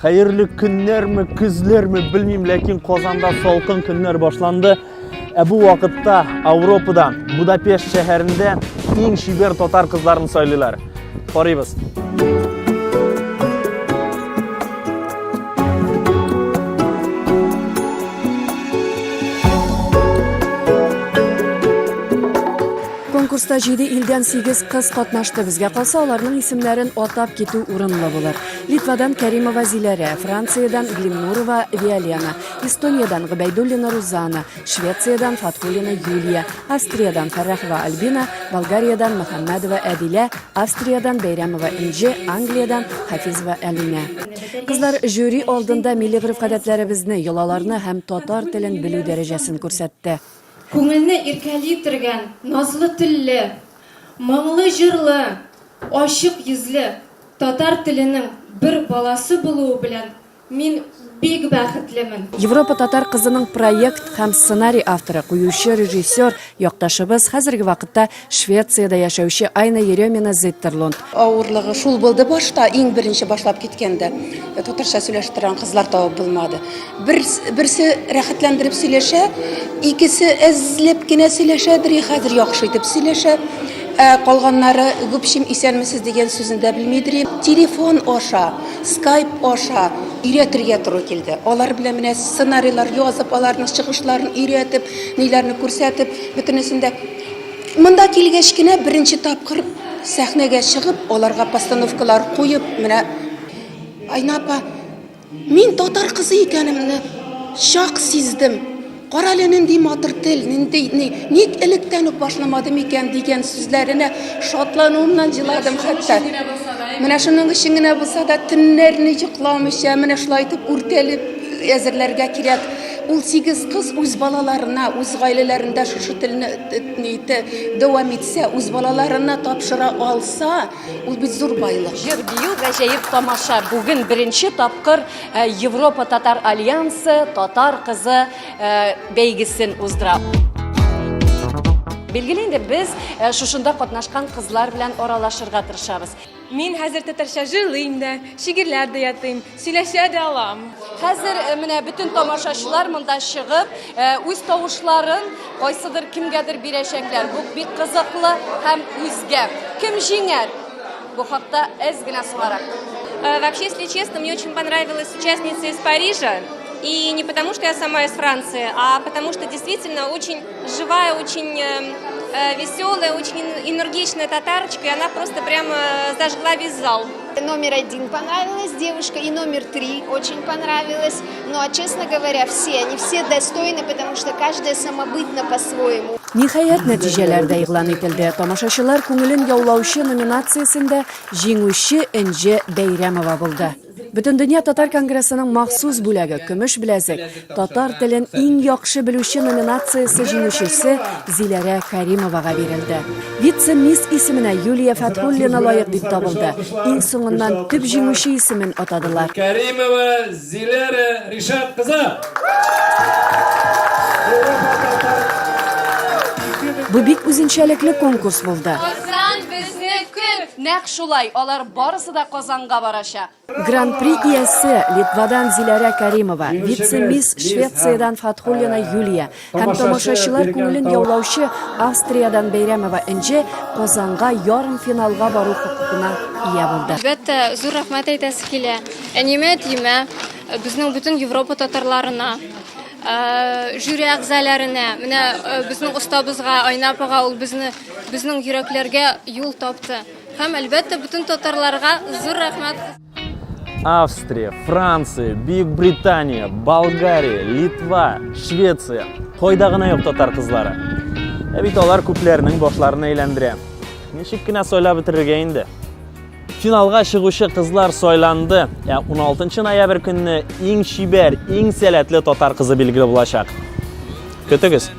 Hayırlı günler mi, kızlar mı bilmeyeyim, lakin Kozanda solqın günler başlandı. Bu vakitte Avrupa'dan Budapest şehrinde en şiber tatar kızlarını söylüyorlar. Qaraymiz. Konkursda 7 ildən 8 qız qatnaşdı. Bizga qalsa onlarning ismlarini atab ketu o'rinli bo'lar. Litvadan Karimova Zilare, Fransiyadan Glimnurova Violena, Estoniyadan G'baydullina Ruzana, Shvetsiyadan Fathulina Yuliya, Avstriyadan Farahova Albina, Bolgariyadan Muhammadova Adila, Avstriyadan Bayramova Inji, Angliyadan Hafizova Alina. Qizlar jüri oldinda milliy urf-odatlarimizni, yo'lalarini ham tatar tilini biluv darajasini ko'rsatdi. Көңілні еркәлейттірген, назлы тілі, маңлы жырлы, ашық езлі татар тілінің бір баласы болуы білән мен бек бәхетлімін. Европа татар кызының проект һәм сценарий авторы, куючы режиссер якташыбыз хәзерге вакытта Швецияда яшәүче Айна Еремина Зеттерлунд. Авырлыгы шул булды башта, иң беренче башлап киткәндә. Татарча сөйләштерән кызлар табып булмады. Берсе рәхәтләндереп сөйләшә, икесе эзләп кенә сөйләшәдер, хәзер яхшы итеп сөйләшә. Калганнары гүпшим исәнмесез дигән сүзен дә белмидер. Телефон аша, Skype аша өйрәтергә туры килде. Алар белән менә сценарийлар язып, аларның чыгышларын өйрәтеп, ниләрне күрсәтеп, бөтенесендә монда килгәч кенә беренче тапкыр сәхнәгә чыгып, аларга постановкалар куеп, менә Айна апа, мин татар кызы икәнемне шак сиздем. Каралы нинди матур тел, ник электән үк башламадым икән дигән сүзләренә шатлануымнан җыладым хәтта. Менә шуның өчен генә булса да төннәрне йокламыйча, менә шулай итеп үртәлеп әзерләргә кирәк. Ул 8 кыз үз балаларына, үз гаиләләрендә шушы телне дәвам итсә, үз балаларына тапшыра алса, ул бит зур байлык. Җыр-бию гаҗәеп тамаша. Бүген беренче тапкыр Европа Татар Альянсы татар кызы бәйгесен уздыра. Билгеле инде без шушында катнашкан кызлар белән аралашырга тырышабыз. Мин хәзер татарча җырлыйм да, шигырьләр дә ятыйм, сөйләшә дә алам. Хәзер менә бөтен тамашачылар монда чыгып, үз тавышларын кайсыдыр кимгәдер бирәчәкләр. Бу бик кызыклы һәм үзгә. Кем җиңәр? Бу хакта әз генә сорарак. Вообще, если честно, мне очень понравилась участница из Парижа. И не потому, что я сама из Франции, а потому, что действительно очень живая, очень веселая, очень энергичная татарочка, и она просто прямо зажгла весь зал. Номер 1 понравилась девушка, и номер 3 очень понравилась. Но, честно говоря, они все достойны, потому что каждая самобытна по-своему. Ниһаять нәтиҗәләр дә игълан ителде. Тамашачылар күңелен яулаучы номинациясендә җиңүче Энҗе Бәйрәмова булды. Бөтен дөнья татар конгрессының махсус бүләге көмеш беләзек татар телен иң яхшы белүче номинациясе җиңүчесе Зиләрә Каримовага бирелде. Вице-мисс исеменә Юлия Фатхуллина лаек дип табылды. Иң соңыннан төп җиңүче исемен атадылар. Каримова Зиләрә Ришат кызы. Бу бик үзенчәлекле конкурс булды. Нәкъ шулай, алар барысы да Казанга барачак. Гран-при иясе Литвадан Зиләрә Каримова, вице-мисс Швециядан Фатхуллина Юлия һәм тамашачылар күңелен яулаучы Австриядан Бәйрәмова Инҗе Казанга ярым финалга бару хокукына ия булды. Әлбәттә, зур рәхмәт әйтәсе килә. Әнимә тимә, безнең бөтен Европа татарларына, жюри әгъзаларына, менә безнең остабызга, Айна апага, ул безнең йөрәкләргә юл тапты. Һәм әлбәттә бөтен татарларга зур рәхмәт. Австрия, Франция, Бүйүк-Британия, Болгария, Литва, Швеция. Кайда гына юк татар кызлары. Бит алар күпләрнең башларын әйләндерә. Ничек кенә сөйләп бетерергә инде. Финалга чыгучы кызлар сайланды. 16 ноябрь көнне иң шибәр, иң сәләтле татар кызы билгеле булачак. Көтегез.